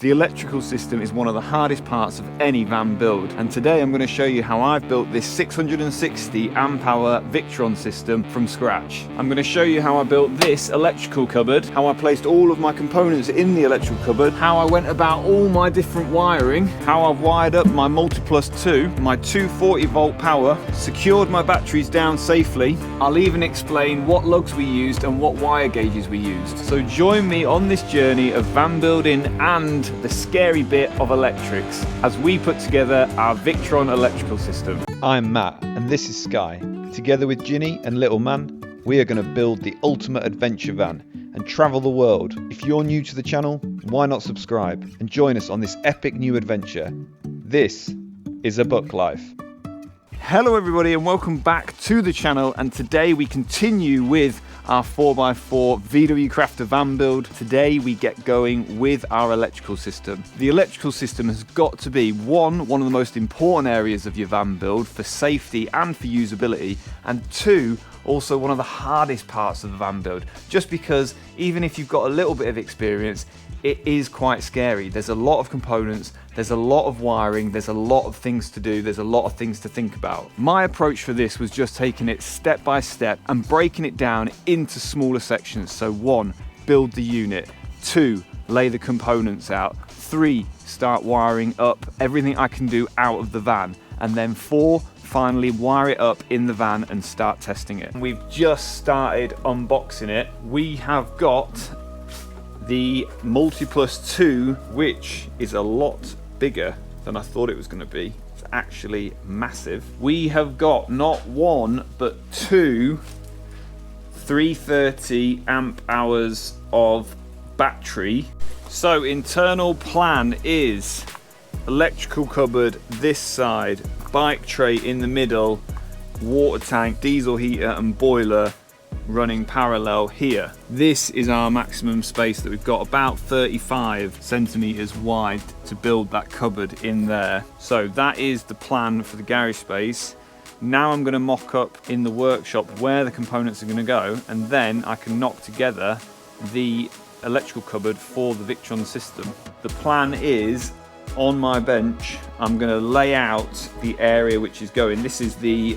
The electrical system is one of the hardest parts of any van build, and today I'm going to show you how I've built this 660 amp hour Victron system from scratch. I'm going to show you how I built this electrical cupboard, how I placed all of my components in the electrical cupboard, how I went about all my different wiring, how I've wired up my Multiplus 2, my 240 volt power, secured my batteries down safely. I'll even explain what lugs we used and what wire gauges we used. So join me on this journey of van building and the scary bit of electrics as we put together our Victron electrical system. I'm Matt and this is Sky. Together with Ginny and Little Man, we are going to build the ultimate adventure van and travel the world. If you're new to the channel, why not subscribe and join us on this epic new adventure? This is A Buck Life. Hello everybody and welcome back to the channel, and today we continue with our 4x4 VW Crafter van build. Today we get going with our electrical system. The electrical system has got to be one of the most important areas of your van build for safety and for usability, and two, also one of the hardest parts of the van build, just because even if you've got a little bit of experience, it is quite scary. There's a lot of components, there's a lot of wiring, there's a lot of things to do, there's a lot of things to think about. My approach for this was just taking it step by step and breaking it down into smaller sections. So 1, build the unit. 2, lay the components out. 3, start wiring up everything I can do out of the van. And then 4, finally wire it up in the van and start testing it. We've just started unboxing it. We have got the Multiplus 2, which is a lot bigger than I thought it was going to be. It's actually massive. We have got not one but two 330 amp hours of battery. So internal plan is electrical cupboard this side, bike tray in the middle, water tank, diesel heater and boiler running parallel here. This is our maximum space that we've got, about 35 centimeters wide to build that cupboard in there. So that is the plan for the garage space. Now I'm going to mock up in the workshop where the components are going to go, and then I can knock together the electrical cupboard for the Victron system. The plan is, on my bench, I'm going to lay out the area which is going. This is the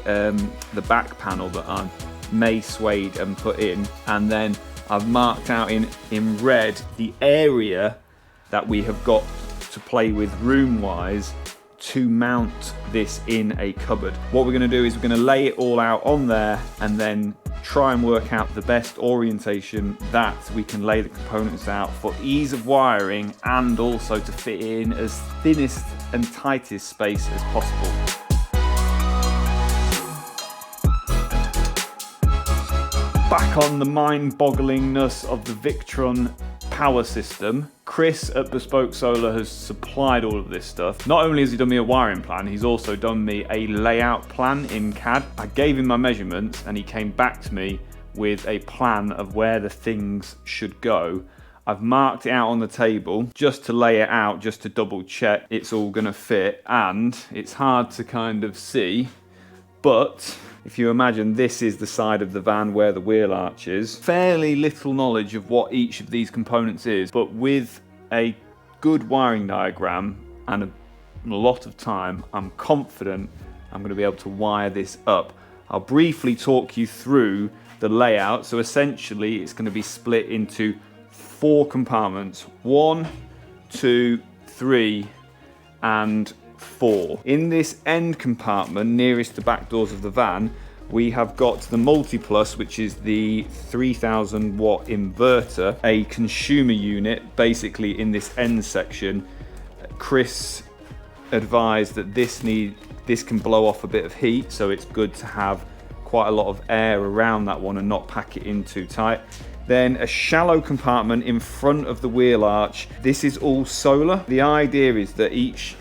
back panel that I'm suede and put in, and then I've marked out in red the area that we have got to play with room wise to mount this in a cupboard. What we're going to do is we're going to lay it all out on there and then try and work out the best orientation that we can lay the components out for ease of wiring and also to fit in as thinnest and tightest space as possible. Back on the mind-bogglingness of the Victron power system, Chris at Bespoke Solar has supplied all of this stuff. Not only has he done me a wiring plan, he's also done me a layout plan in CAD. I gave him my measurements and he came back to me with a plan of where the things should go. I've marked it out on the table just to lay it out, just to double check it's all gonna fit, and it's hard to kind of see, but if you imagine this is the side of the van where the wheel arch is. Fairly little knowledge of what each of these components is, but with a good wiring diagram and a lot of time, I'm confident I'm going to be able to wire this up. I'll briefly talk you through the layout. So essentially it's going to be split into 4 compartments. 1, 2, 3 and 4. In this end compartment nearest the back doors of the van, we have got the Multiplus, which is the 3000 watt inverter, a consumer unit basically in this end section. Chris advised that this can blow off a bit of heat, so it's good to have quite a lot of air around that one and not pack it in too tight. Then a shallow compartment in front of the wheel arch. This is all solar. The idea is that each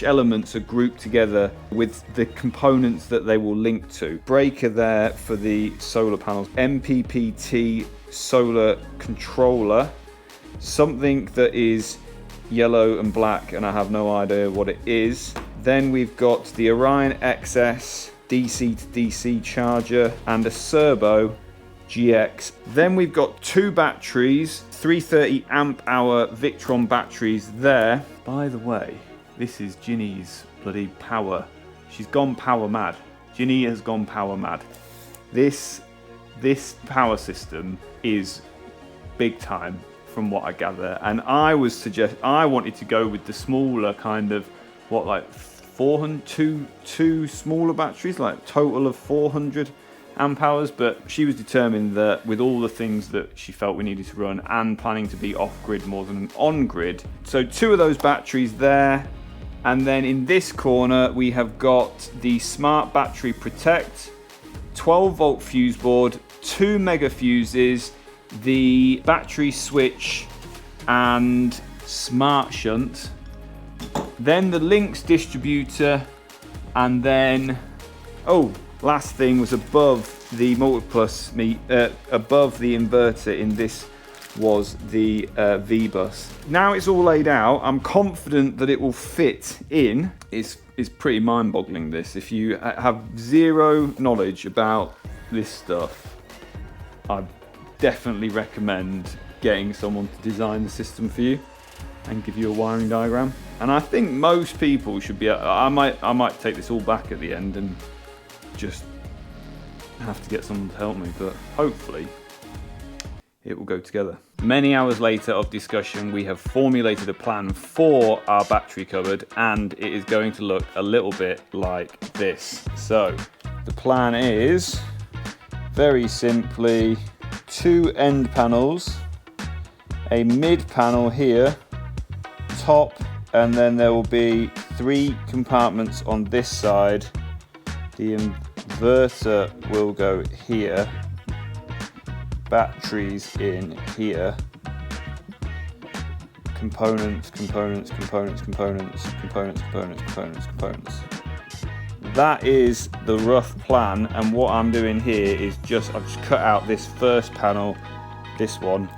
elements are grouped together with the components that they will link to. Breaker there for the solar panels. MPPT solar controller. Something that is yellow and black and I have no idea what it is. Then we've got the Orion XS DC to DC charger and a servo GX. Then we've got 2 batteries, 330 amp hour Victron batteries there. By the way, this is Ginny's bloody power. She's gone power mad. Ginny has gone power mad. This power system is big time from what I gather, and I wanted to go with the smaller kind of, what, like 400, two smaller batteries, like total of 400 amp hours, but she was determined that with all the things that she felt we needed to run and planning to be off-grid more than on-grid, so 2 of those batteries there. And then in this corner we have got the Smart Battery Protect, 12 volt fuse board, 2 mega fuses, the battery switch and smart shunt, then the links distributor, and then, oh, last thing was above the Multiplus, above the inverter in this was the V-bus. Now it's all laid out, I'm confident that it will fit in. It's pretty mind-boggling, this. If you have zero knowledge about this stuff, I definitely recommend getting someone to design the system for you and give you a wiring diagram. And I think most people should be, I might take this all back at the end and just have to get someone to help me, but hopefully it will go together. Many hours later of discussion, we have formulated a plan for our battery cupboard, and it is going to look a little bit like this. So the plan is very simply 2 end panels, a mid panel here, top, and then there will be 3 compartments on this side. The inverter will go here, batteries in here, components. That is the rough plan, and what I'm doing here is I've just cut out this first panel, this one,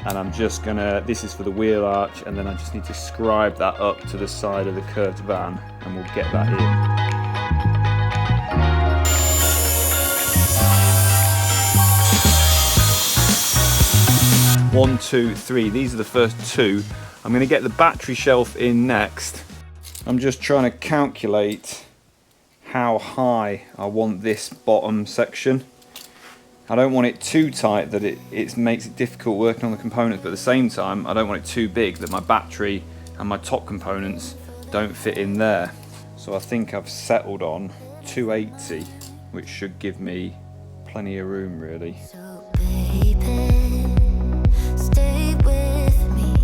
and I'm just gonna, this is for the wheel arch, and then I just need to scribe that up to the side of the curved van, and we'll get that in. 1, 2, 3. These are the first 2. I'm going to get the battery shelf in next. I'm just trying to calculate how high I want this bottom section. I don't want it too tight that it makes it difficult working on the components, but at the same time I don't want it too big that my battery and my top components don't fit in there. So I think I've settled on 280, which should give me plenty of room really. So baby, stay with me.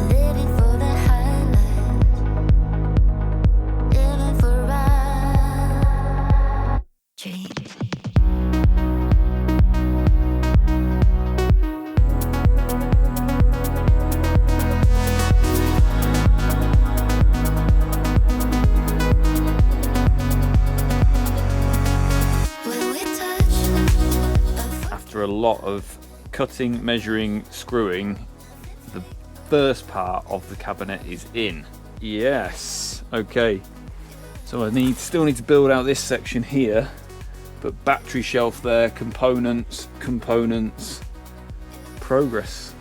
Living for the highlights, living for our dreams. After a lot of cutting, measuring, screwing, the first part of the cabinet is in. Yes, okay. So I still need to build out this section here, but battery shelf there, components, progress.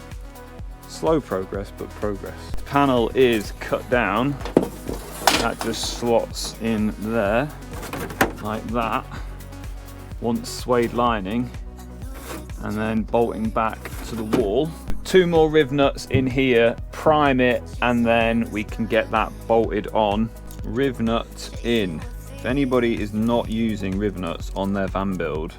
Slow progress, but progress. The panel is cut down. That just slots in there, like that. One suede lining, and then bolting back to the wall. 2 more Rivnuts in here, prime it, and then we can get that bolted on. Rivnut in. If anybody is not using Rivnuts on their van build,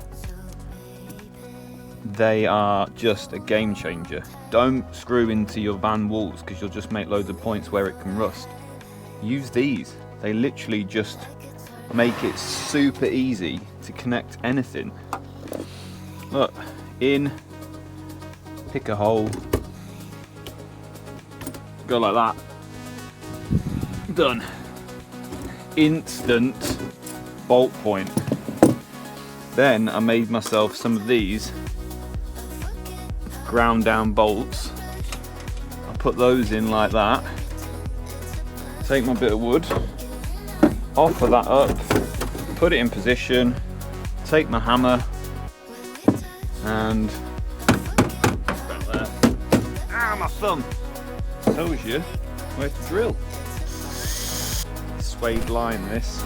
they are just a game changer. Don't screw into your van walls because you'll just make loads of points where it can rust. Use these. They literally just make it super easy to connect anything. Look, in, pick a hole, go like that, done. Instant bolt point. Then I made myself some of these ground down bolts. I put those in like that, take my bit of wood, offer that up, put it in position, take my hammer and my thumb tells you where to drill. Suede line this.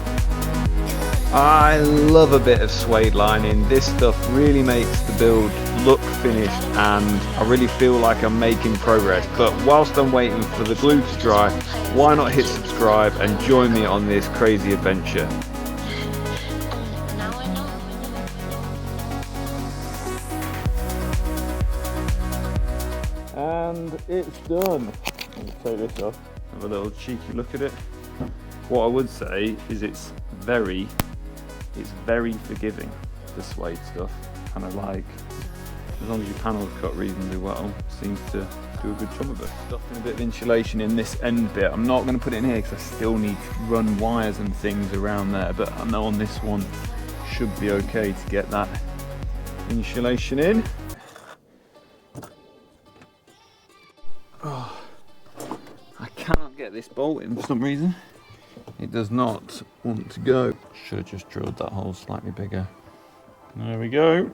I love a bit of suede lining. This stuff really makes the build look finished and I really feel like I'm making progress. But whilst I'm waiting for the glue to dry, why not hit subscribe and join me on this crazy adventure? And it's done. Let me take this off, have a little cheeky look at it. What I would say is it's very forgiving, the suede stuff, and I like, as long as your panels cut reasonably well, seems to do a good job of it. Stuffing a bit of insulation in this end bit. I'm not going to put it in here because I still need to run wires and things around there, but I know on this one should be okay to get that insulation in. Oh, I cannot get this bolt in for some reason. It does not want to go. Should have just drilled that hole slightly bigger. There we go.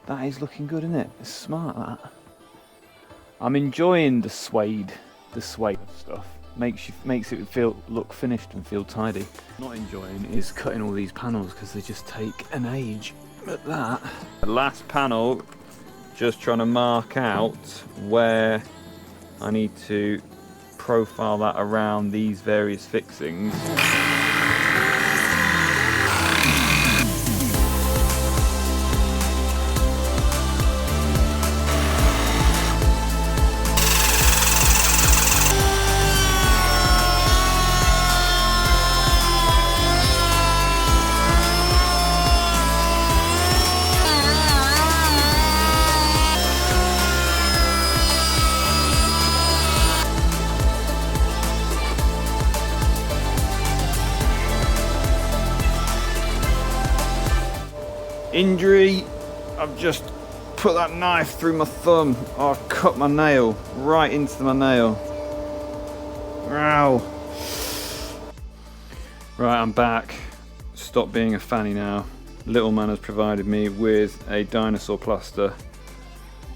That is looking good, isn't it? It's smart, that. I'm enjoying the suede stuff. Makes it look finished and feel tidy. Not enjoying is cutting all these panels because they just take an age. But that, the last panel, just trying to mark out where I need to profile that around these various fixings. Injury, I've just put that knife through my thumb. Oh, I've cut my nail right into my nail. Ow. Right, I'm back. Stop being a fanny now. Little man has provided me with a dinosaur plaster,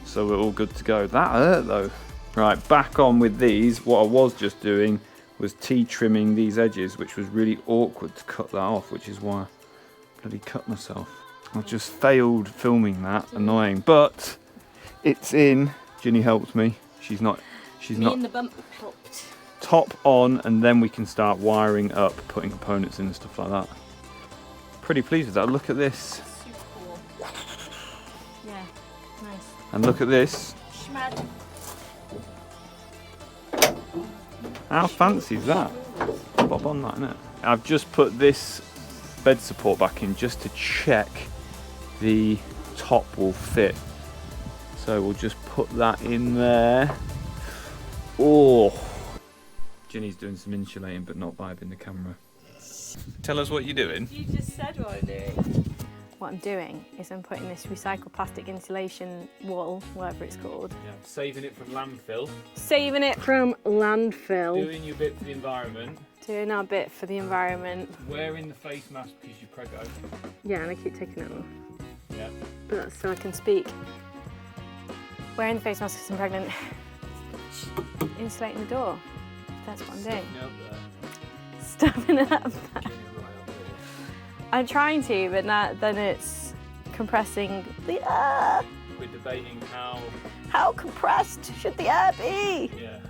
so we're all good to go. That hurt though. Right, back on with these. What I was just doing was T-trimming these edges, which was really awkward to cut that off, which is why I bloody cut myself. I just failed filming that, annoying, but it's in. Ginny helped me. She's not. And the bump helped. Top on, and then we can start wiring up, putting components in and stuff like that. Pretty pleased with that. Look at this. Super cool. Yeah, nice. And look at this. Schmad. How fancy is that? Bob on that, innit? I've just put this bed support back in just to check the top will fit. So we'll just put that in there. Oh, Ginny's doing some insulating but not vibing the camera. Tell us what you're doing. You just said what I'm doing. What I'm doing is I'm putting this recycled plastic insulation wall, whatever it's called. Yeah, saving it from landfill. Saving it from landfill. Doing your bit for the environment. Doing our bit for the environment. Wearing the face mask because you're preggo. Yeah, and I keep taking it off. Yeah. But that's so I can speak. Wearing the face mask because I'm pregnant. Insulating the door. That's what I'm doing. Stuffing it up there. I'm trying to, but then it's compressing the air. We're debating How compressed should the air be? Yeah,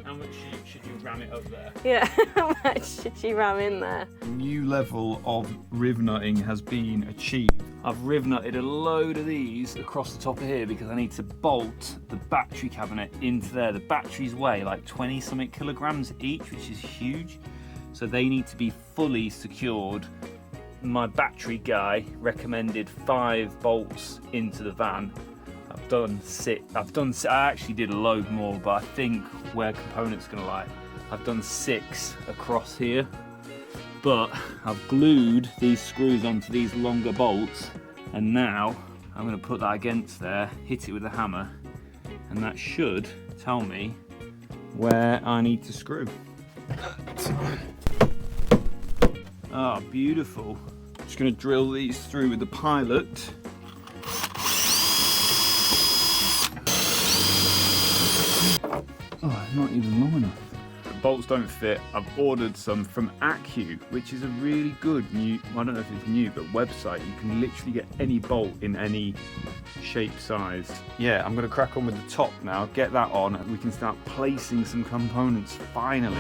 how much should you ram it up there? Yeah, how much should you ram in there? A new level of rivnutting has been achieved. I've rivnutted a load of these across the top of here because I need to bolt the battery cabinet into there. The batteries weigh like 20 something kilograms each, which is huge. So they need to be fully secured. My battery guy recommended 5 bolts into the van. I've done 6. I actually did a load more, but I think where components are gonna lie, I've done 6 across here. But I've glued these screws onto these longer bolts, and now I'm gonna put that against there, hit it with a hammer, and that should tell me where I need to screw. Ah, beautiful. Just gonna drill these through with the pilot. Oh, not even long enough. The bolts don't fit. I've ordered some from Accu, which is a really good new, I don't know if it's new, but website. You can literally get any bolt in any shape, size. Yeah, I'm gonna crack on with the top now, get that on, and we can start placing some components finally.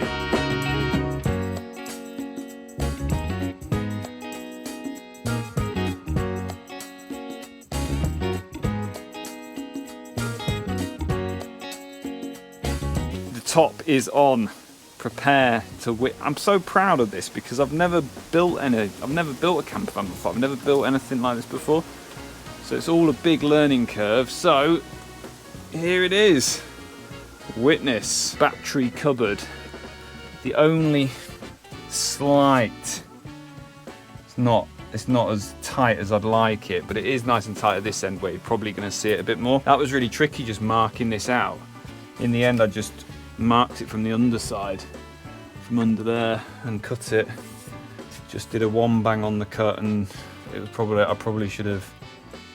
Top is on. Prepare to I'm so proud of this because I've never built a camper van before. I've never built anything like this before. So it's all a big learning curve. So here it is. Witness battery cupboard. The only slight, it's not as tight as I'd like it, but it is nice and tight at this end where you're probably going to see it a bit more. That was really tricky just marking this out. In the end I just marked it from the underside, from under there, and cut it. Just did a one bang on the cut, and it was I probably should have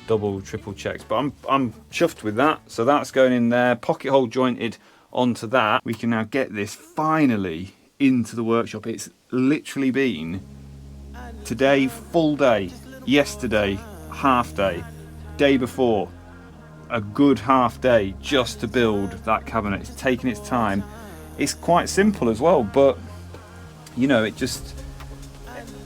double, triple checked, but I'm chuffed with that. So that's going in there, pocket hole jointed onto that. We can now get this finally into the workshop. It's literally been today full day, yesterday half day, day before a good half day just to build that cabinet. It's taken its time. It's quite simple as well, but you know, it just,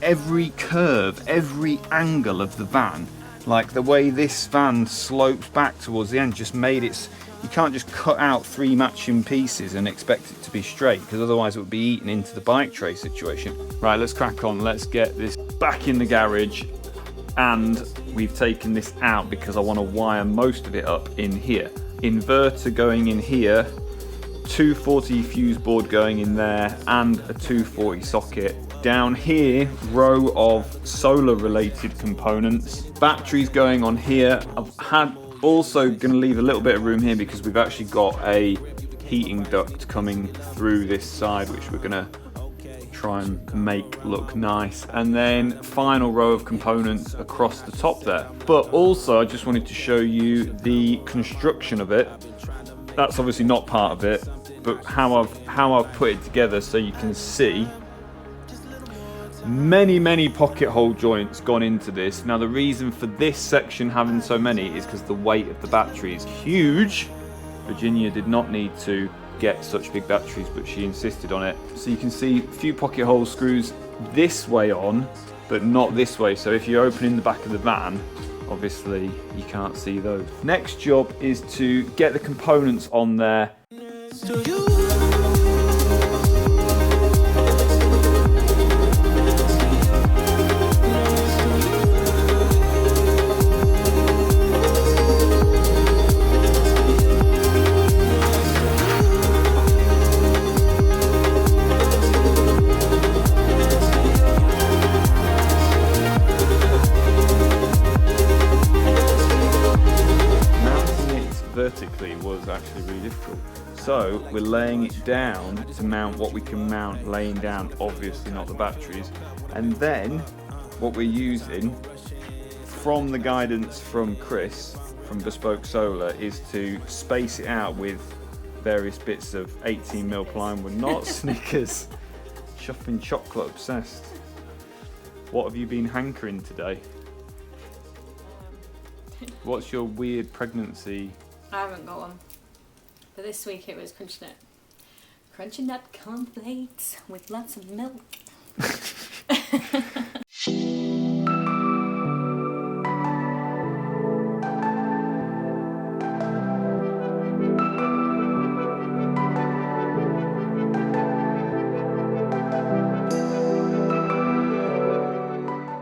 every curve, every angle of the van, like the way this van slopes back towards the end, just made it, you can't just cut out 3 matching pieces and expect it to be straight, because otherwise it would be eaten into the bike tray situation. Right, let's crack on. Let's get this back in the garage. And we've taken this out because I want to wire most of it up in here. Inverter going in here, 240 fuse board going in there, and a 240 socket. Down here, row of solar related components. Batteries going on here. I've also going to leave a little bit of room here because we've actually got a heating duct coming through this side, which we're going to try and make look nice, and then final row of components across the top there. But also I just wanted to show you the construction of it. That's obviously not part of it, but how I've put it together so you can see many pocket hole joints gone into this. Now the reason for this section having so many is because the weight of the battery is huge. Virginia did not need to get such big batteries, but she insisted on it. So you can see a few pocket hole screws this way on, but not this way. So if you're opening the back of the van, obviously you can't see those. Next job is to get the components on there. Vertically was actually really difficult. So we're laying it down to mount what we can mount laying down, obviously not the batteries. And then what we're using from the guidance from Chris from Bespoke Solar is to space it out with various bits of 18mm plywood, not Snickers. Chuffing chocolate obsessed. What have you been hankering today? What's your weird pregnancy? I haven't got one. But this week it was crunching it. Crunching nut cornflakes with lots of milk.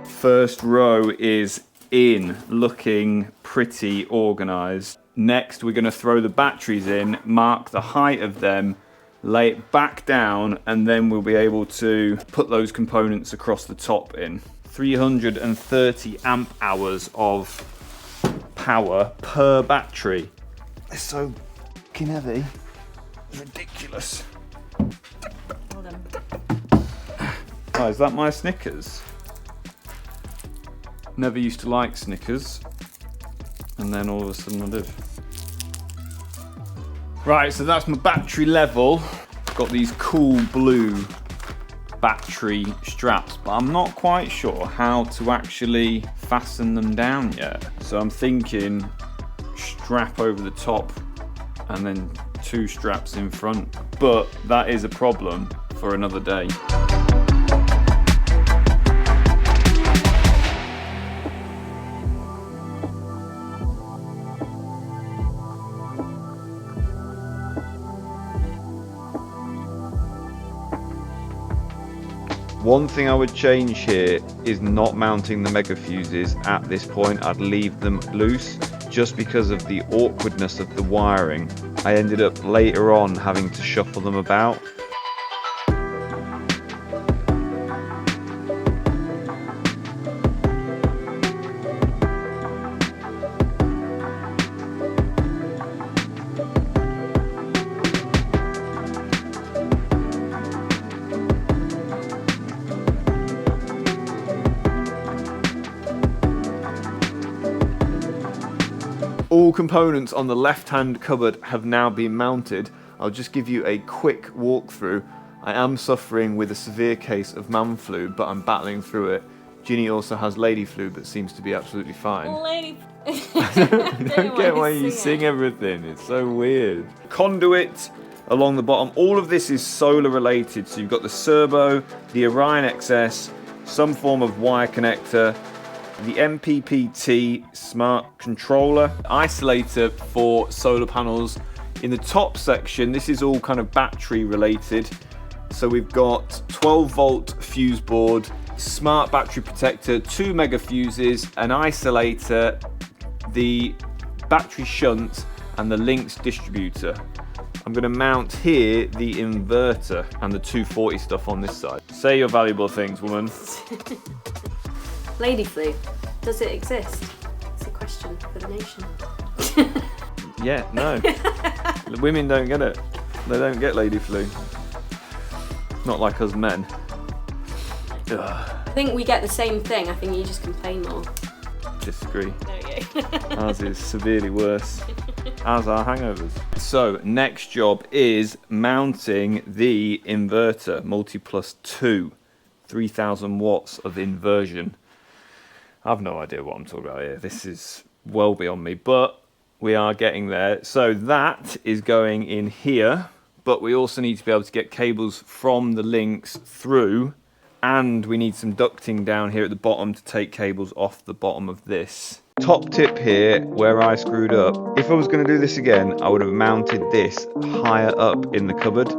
First row is in, looking pretty organised. Next we're going to throw the batteries in, mark the height of them, lay it back down, and then we'll be able to put those components across the top in. 330 amp hours of power per battery. They're so fucking heavy. It's ridiculous. Hold on. Oh, is that my Snickers? Never used to like Snickers, and then all of a sudden I did. Right, so that's my battery level. Got these cool blue battery straps, but I'm not quite sure how to actually fasten them down yet. So I'm thinking strap over the top and then 2 straps in front, but that is a problem for another day. One thing I would change here is not mounting the mega fuses at this point. I'd leave them loose just because of the awkwardness of the wiring. I ended up later on having to shuffle them about. All components on the left-hand cupboard have now been mounted. I'll just give you a quick walkthrough. I am suffering with a severe case of man flu, but I'm battling through it. Ginny also has lady flu, but seems to be absolutely fine. Lady. I don't get why you sing everything. It's so weird. Conduit along the bottom. All of this is solar related. So you've got the Serbo, the Orion XS, some form of wire connector, the MPPT smart controller, isolator for solar panels. In the top section, this is all kind of battery related. So we've got 12 volt fuse board, smart battery protector, 2 mega fuses, an isolator, the battery shunt, and the links distributor. I'm going to mount here the inverter and the 240 stuff on this side. Say your valuable things, woman. Lady flu. Does it exist? It's a question for the nation. Yeah, no. The women don't get it. They don't get lady flu. Not like us men. Ugh. I think we get the same thing. I think you just complain more. Disagree. There you go. Ours is severely worse. As are hangovers. So, next job is mounting the inverter, Multiplus 2. 3000 watts of inversion. I've no idea what I'm talking about here. This is well beyond me, but we are getting there. So that is going in here, but we also need to be able to get cables from the links through, and we need some ducting down here at the bottom to take cables off the bottom of this. Top tip here, where I screwed up. If I was going to do this again, I would have mounted this higher up in the cupboard.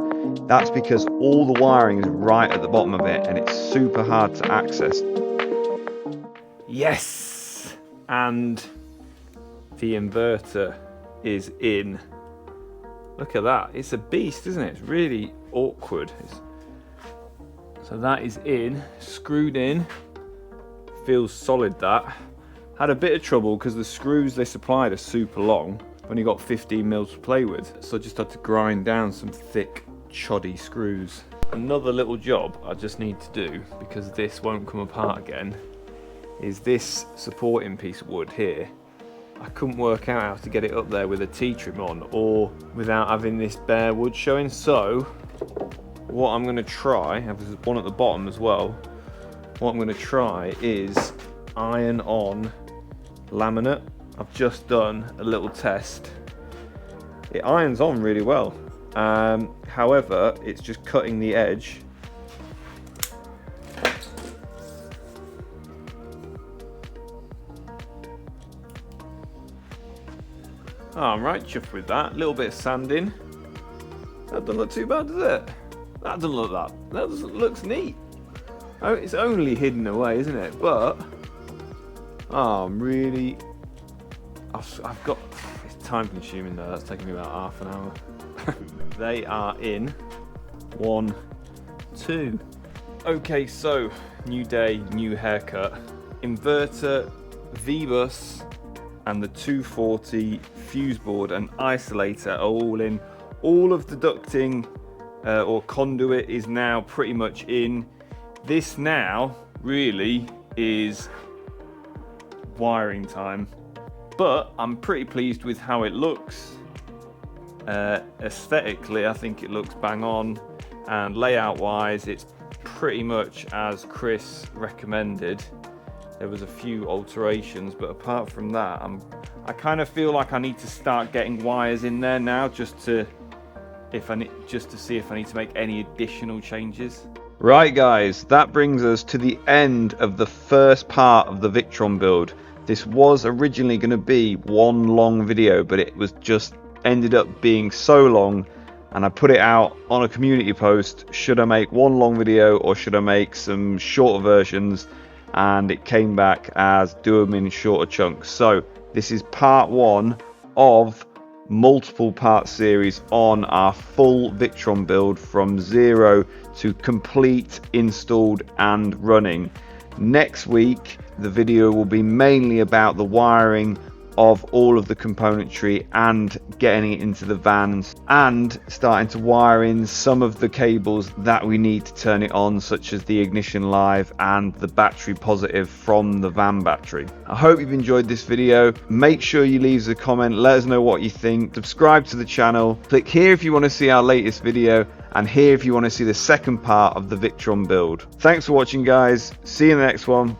That's because all the wiring is right at the bottom of it, and it's super hard to access. Yes! And the inverter is in. Look at that. It's a beast, isn't it? It's really awkward. So that is in, screwed in. Feels solid, that. Had a bit of trouble because the screws they supplied are super long. Only got 15 mils to play with. So I just had to grind down some thick, choddy screws. Another little job I just need to do, because this won't come apart again, is this supporting piece of wood here. I couldn't work out how to get it up there with a T-trim on or without having this bare wood showing. So what I'm going to try, there's one at the bottom as well, what I'm going to try is iron on laminate. I've just done a little test. It irons on really well. However, it's just cutting the edge. Oh, I'm right chuffed with that. A little bit of sanding. That doesn't look too bad, does it? That doesn't look that. Looks neat. Oh, it's only hidden away, isn't it? But I'm really. I've got. It's time consuming though. That's taking me about half an hour. They are in. 1, 2. Okay, so new day, new haircut. Inverter, V-bus, and the 240 fuse board and isolator are all in. All of the ducting or conduit is now pretty much in. this now really is wiring time, but I'm pretty pleased with how it looks. Aesthetically, I think it looks bang on, and layout wise it's pretty much as Chris recommended. There was a few alterations, but apart from that, I kind of feel like I need to start getting wires in there now, just to see if I need to make any additional changes. Right guys, that brings us to the end of the first part of the Victron build. This was originally going to be one long video, but it was just ended up being so long, and I put it out on a community post, should I make one long video or should I make some shorter versions, and it came back as do them in shorter chunks. So this is part one of multiple part series on our full Victron build from zero to complete, installed and running. Next week the video will be mainly about the wiring of all of the componentry and getting it into the vans and starting to wire in some of the cables that we need to turn it on, such as the ignition live and the battery positive from the van battery. I hope you've enjoyed this video. Make sure you leave us a comment, let us know what you think, subscribe to the channel, click here if you want to see our latest video, and here if you want to see the second part of the Victron build. Thanks for watching guys, see you in the next one.